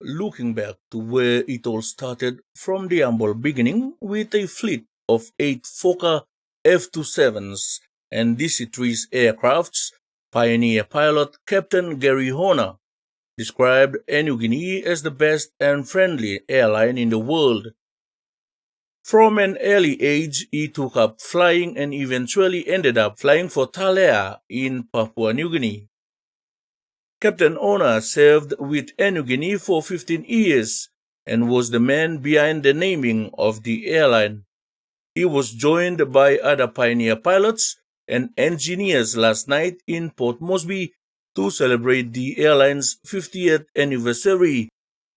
looking back to where it all started from the humble beginning with a fleet of 8 Fokker F-27s and DC-3s aircrafts, pioneer pilot Captain Gary Horner described Niugini as the best and friendly airline in the world. From an early age, he took up flying and eventually ended up flying for Talea in Papua New Guinea. Captain Horner served with Niugini for 15 years and was the man behind the naming of the airline. He was joined by other pioneer pilots and engineers last night in Port Moresby to celebrate the airline's 50th anniversary.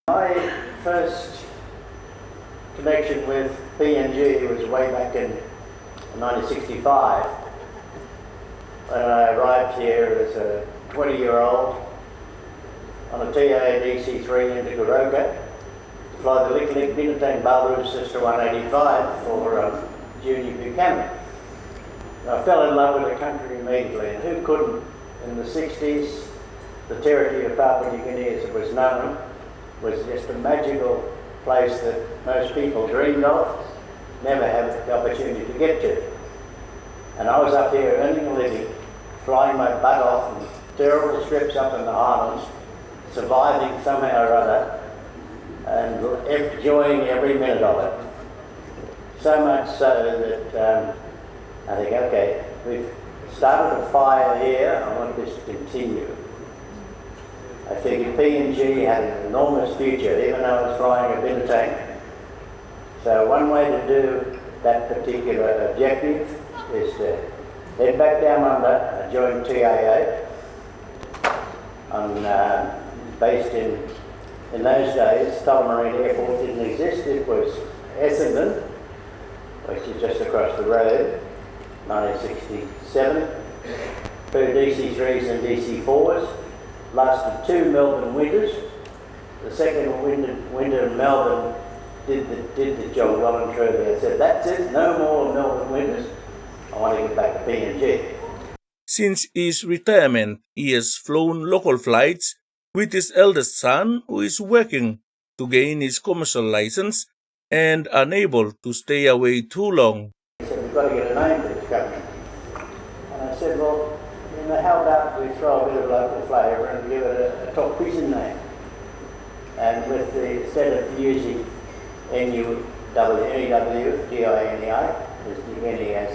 My first connection with PNG was way back in 1965 when I arrived here as a 20-year-old on a TA DC-3 into Goroka to fly the Lick Lick Binatang Baru Sister 185 for Junior Buchanan. I fell in love with the country immediately, and who couldn't? In the 60s, the territory of Papua New Guinea, as it was known, was just a magical place that most people dreamed of, never had the opportunity to get to. And I was up here earning a living, flying my butt off in terrible strips up in the highlands, surviving somehow or other, and enjoying every minute of it. So much so that I think, okay, we've started a fire here, I want this to continue. I figured PNG had an enormous future, even though I was flying a Binatang. So one way to do that particular objective is to head back down under and join TAA. Based in those days, Tullamarine Airport didn't exist. It was Essendon, which is just across the road, 1967. 2 DC-3s and DC-4s. Lasted 2 Melbourne winters. The second winter in Melbourne did the job well and truly. I said, that's it, no more Melbourne winters. I want to get back to PNG. Since his retirement, he has flown local flights with his eldest son, who is working to gain his commercial license and unable to stay away too long. He said, we've got to get a name for this country. And I said, well, how about we throw a bit of local flavour and give it a top prison name? And with instead of using Niugini, as Niugini as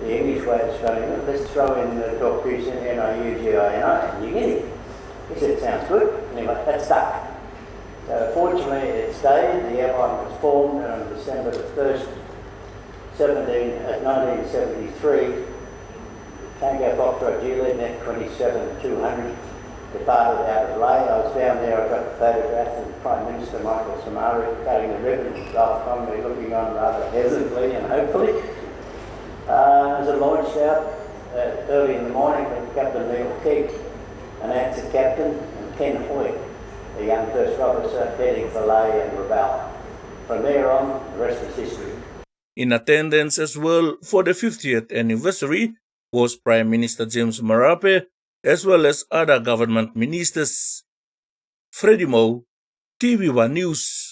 the English way of spelling it, let's throw in the top prison Niugini, Niugini. He said, sounds good. Anyway, that stuck. So fortunately it stayed. The airline was formed on December the 1st, 1973. Tango Foxtrot Juliet, net 27-200, departed out of Ley. I was down there, I got the photograph of the Prime Minister Michael Samari cutting the ribbon, laughed on me, looking on rather hesitantly and hopefully. As I launched out early in the morning with Captain Neil Keek, an answer captain, and Ken Hoyt, a young first officer, heading for Ley and Rabaul. From there on, the rest is history. In attendance as well for the 50th anniversary was Prime Minister James Marape, as well as other government ministers. Freddie Moe, TVWAN News.